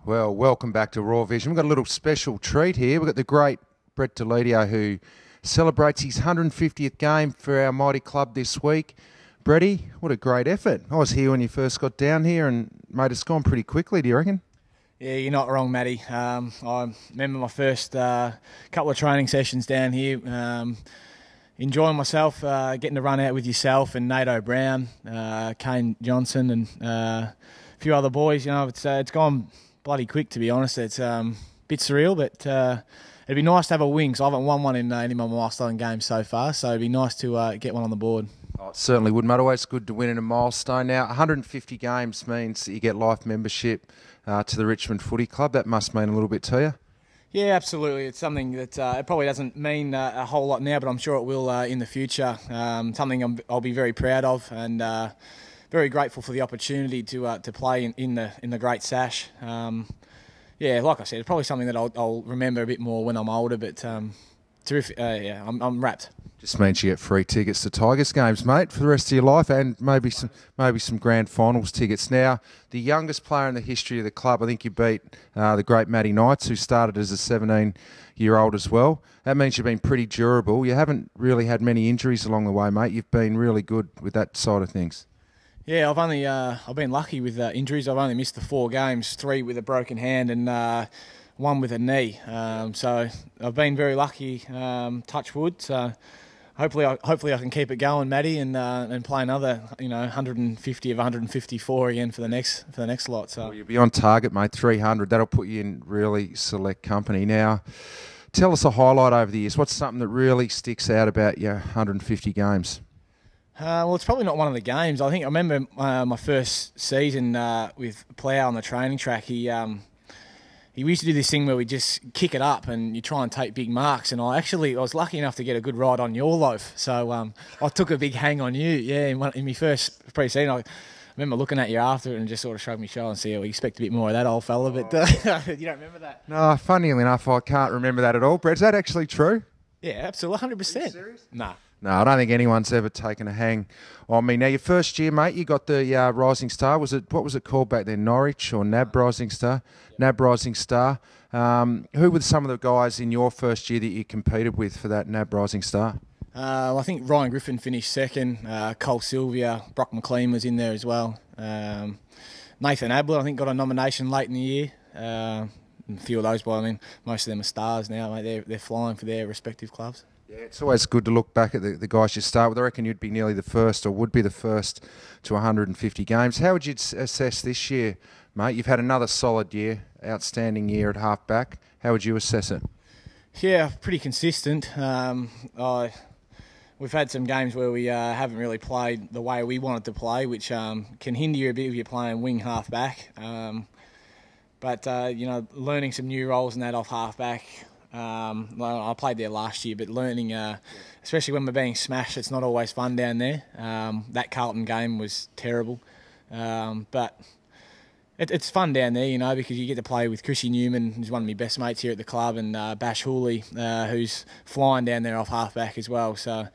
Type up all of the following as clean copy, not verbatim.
Well, welcome back to Raw Vision. We've got a little special treat here. We've got the great Brett Deledio who celebrates his 150th game for our mighty club this week. Bretty, what a great effort. I was here when you first got down here and, mate, it's gone pretty quickly, do you reckon? Yeah, you're not wrong, Matty. I remember my first couple of training sessions down here, enjoying myself, getting to run out with yourself and Nato Brown, Kane Johnson and a few other boys. You know, it's gone bloody quick, to be honest. It's a bit surreal, but it'd be nice to have a win, because I haven't won one in any of my milestone games so far, so it'd be nice to get one on the board. Oh, it certainly would, mate. Always good to win in a milestone. Now, 150 games means that you get life membership to the Richmond Footy Club. That must mean a little bit to you. Yeah, absolutely. It's something that it probably doesn't mean a whole lot now, but I'm sure it will in the future. Something I'll be very proud of, and very grateful for the opportunity to play in the Great Sash. Yeah, like I said, it's probably something that I'll remember a bit more when I'm older. But terrific. Yeah, I'm wrapped. Just means you get free tickets to Tigers games, mate, for the rest of your life, and maybe some grand finals tickets. Now, the youngest player in the history of the club, I think you beat the great Matty Knights, who started as a 17-year-old as well. That means you've been pretty durable. You haven't really had many injuries along the way, mate. You've been really good with that side of things. Yeah, I've been lucky with injuries. I've only missed the 4 games, 3 with a broken hand and 1 with a knee. So I've been very lucky. Touch wood. So hopefully I can keep it going, Matty, and play another 150 of 154 again for the next lot. So well, you'll be on target, mate. 300. That'll put you in really select company. Now, tell us a highlight over the years. What's something that really sticks out about your 150 games? Well, it's probably not one of the games. I remember my first season with Plough on the training track. He used to do this thing where we just kick it up and you try and take big marks. And I was lucky enough to get a good ride on your loaf. So I took a big hang on you. Yeah, in my first pre-season, I remember looking at you after it and just sort of shrugged my shoulder and said, "We expect a bit more of that, old fella." But you don't remember that? No, funnily enough, I can't remember that at all. Brett, is that actually true? Yeah, absolutely, 100%. Are you serious? Nah. No, I don't think anyone's ever taken a hang on me. Now, your first year, mate, you got the Rising Star. What was it called back then? Norwich or NAB Rising Star? NAB Rising Star. Who were some of the guys in your first year that you competed with for that NAB Rising Star? I think Ryan Griffin finished second. Cole Sylvia, Brock McLean was in there as well. Nathan Ablett, I think, got a nomination late in the year. And a few of those boys, I mean, most of them are stars now, mate. They're flying for their respective clubs. Yeah, it's always good to look back at the guys you start with. I reckon you'd be nearly the first, or would be the first, to 150 games. How would you assess this year, mate? You've had another solid year, outstanding year at half-back. How would you assess it? Yeah, pretty consistent. We've had some games where we haven't really played the way we wanted to play, which can hinder you a bit if you're playing wing half-back. But learning some new roles in that off half-back. I played there last year, but learning, especially when we're being smashed, it's not always fun down there. That Carlton game was terrible, but it's fun down there, because you get to play with Chrissy Newman, who's one of my best mates here at the club, and Bash Hooley, who's flying down there off half-back as well. So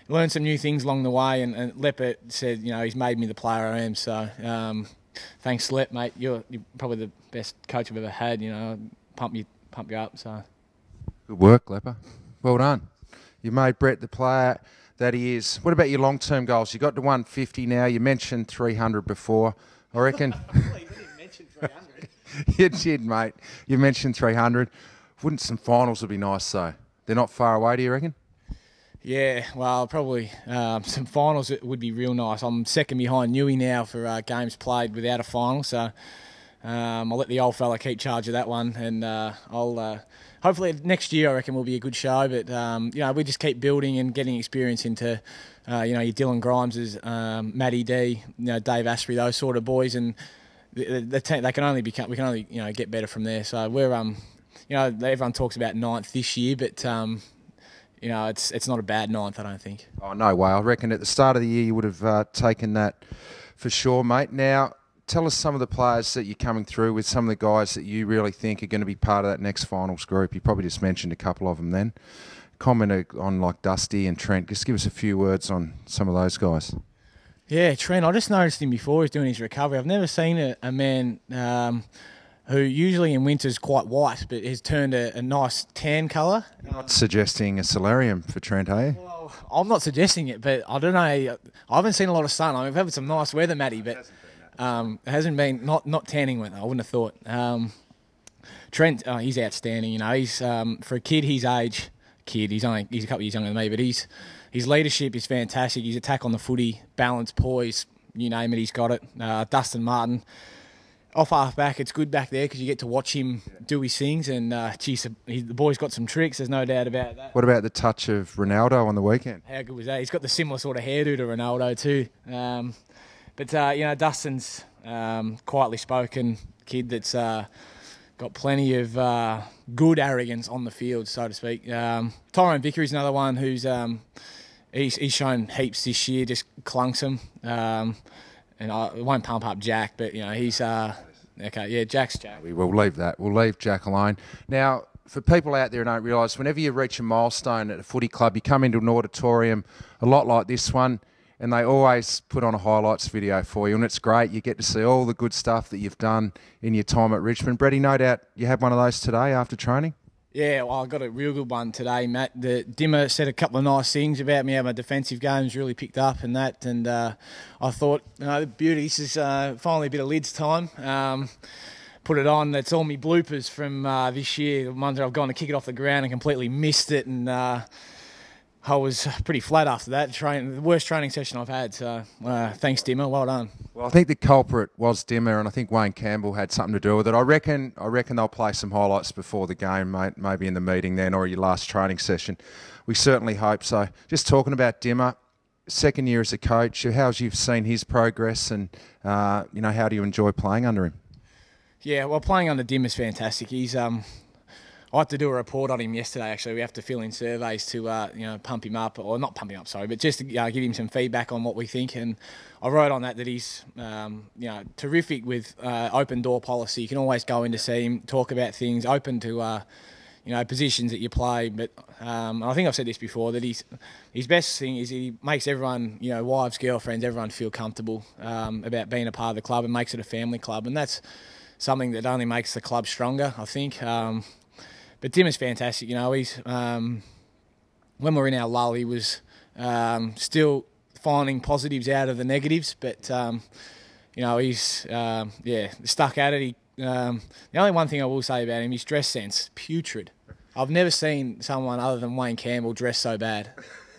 learned some new things along the way, and Leppert said, he's made me the player I am. So thanks, Lep, mate. You're probably the best coach I've ever had. Pump you up. So. Good work, Lepper. Well done. You made Brett the player that he is. What about your long-term goals? You got to 150 now. You mentioned 300 before. I reckon. You didn't mention 300. You did, mate. You mentioned 300. Wouldn't some finals would be nice, though? They're not far away, do you reckon? Yeah, well, probably some finals would be real nice. I'm second behind Newey now for games played without a final, so I'll let the old fella keep charge of that one, and I'll hopefully next year I reckon will be a good show. But we just keep building and getting experience into your Dylan Grimeses, Matty D, Dave Asprey, those sort of boys, and the team, we can only get better from there. So we're everyone talks about 9th this year, but it's not a bad 9th, I don't think. Oh, no way. I reckon at the start of the year you would have taken that for sure, mate. Now, tell us some of the players that you're coming through with, some of the guys that you really think are going to be part of that next finals group. You probably just mentioned a couple of them then. Comment on like Dusty and Trent. Just give us a few words on some of those guys. Yeah, Trent, I just noticed him before he's doing his recovery. I've never seen a man who usually in winter is quite white, but has turned a nice tan colour. You're not suggesting a solarium for Trent, are you? Well, I'm not suggesting it, but I don't know. I haven't seen a lot of sun. I mean, we've had some nice weather, Matty, but it hasn't been not tanning weather. I wouldn't have thought. Trent, he's outstanding. You know, he's for a kid his age. He's a couple of years younger than me, but his leadership is fantastic. His attack on the footy, balance, poise, you name it, he's got it. Dustin Martin, off half back, it's good back there because you get to watch him do his things, and the boy's got some tricks. There's no doubt about that. What about the touch of Ronaldo on the weekend? How good was that? He's got the similar sort of hairdo to Ronaldo too. But you know, Dustin's quietly spoken kid that's got plenty of good arrogance on the field, so to speak. Tyrone Vickery's another one who's he's shown heaps this year, just clunks him. And I won't pump up Jack, but you know he's okay. Yeah, Jack's Jack. We'll leave that. We'll leave Jack alone. Now, for people out there who don't realise, whenever you reach a milestone at a footy club, you come into an auditorium a lot like this one, and they always put on a highlights video for you, and it's great. You get to see all the good stuff that you've done in your time at Richmond. Bretty, no doubt you had one of those today after training? Yeah, well, I got a real good one today, Matt. The Dimmer said a couple of nice things about me, how my defensive game's really picked up and that, and I thought, you know, the beauty, this is finally a bit of lids time. Put it on. That's all me bloopers from this year, the ones that I've gone to kick it off the ground and completely missed it, and I was pretty flat after that. The worst training session I've had. So thanks, Dimmer. Well done. Well, I think the culprit was Dimmer, and I think Wayne Campbell had something to do with it. I reckon they'll play some highlights before the game, mate. Maybe in the meeting then, or your last training session. We certainly hope so. Just talking about Dimmer, second year as a coach. How's you've seen his progress, and you know, how do you enjoy playing under him? Yeah, well, playing under Dimmer's fantastic. He's I had to do a report on him yesterday, actually. We have to fill in surveys to, you know, pump him up, or not pump him up, sorry, but just to give him some feedback on what we think. And I wrote on that he's, you know, terrific with open door policy. You can always go in to see him, talk about things, open to, you know, positions that you play. But I think I've said this before, that his best thing is he makes everyone, you know, wives, girlfriends, everyone feel comfortable about being a part of the club, and makes it a family club. And that's something that only makes the club stronger, I think. But Dimmer's fantastic. You know, he's when we're in our lull, he was still finding positives out of the negatives. But you know, he's stuck at it. The only one thing I will say about him, his dress sense, putrid. I've never seen someone other than Wayne Campbell dress so bad.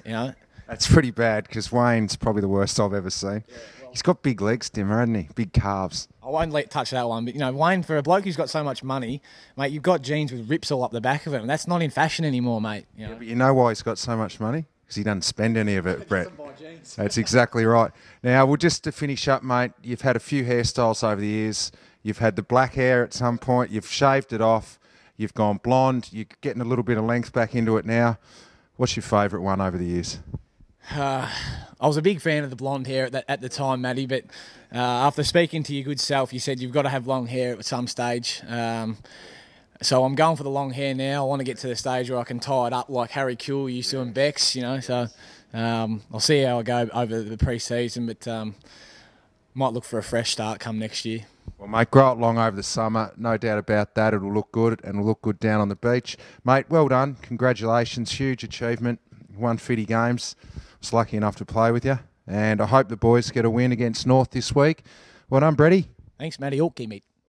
You know, that's pretty bad, because Wayne's probably the worst I've ever seen. Yeah, well, he's got big legs, Dimmer, hasn't he? Big calves. I won't touch that one, but you know, Wayne, for a bloke who's got so much money, mate, you've got jeans with rips all up the back of them, and that's not in fashion anymore, mate. You know? Yeah, but you know why he's got so much money? Because he doesn't spend any of it, Brett. That's exactly right. Now, well, just to finish up, mate, you've had a few hairstyles over the years. You've had the black hair at some point. You've shaved it off. You've gone blonde. You're getting a little bit of length back into it now. What's your favourite one over the years? I was a big fan of the blonde hair at the time, Matty, but after speaking to your good self, you said you've got to have long hair at some stage. So I'm going for the long hair now. I want to get to the stage where I can tie it up like Harry Kuehl used to in Bex, you know. So I'll see how I go over the pre-season, but might look for a fresh start come next year. Well, mate, grow it long over the summer. No doubt about that. It'll look good, and it'll look good down on the beach. Mate, well done. Congratulations. Huge achievement. Won 50 games. I was lucky enough to play with you, and I hope the boys get a win against North this week. Well done, Bretty. Thanks, Matty. Okay, mate.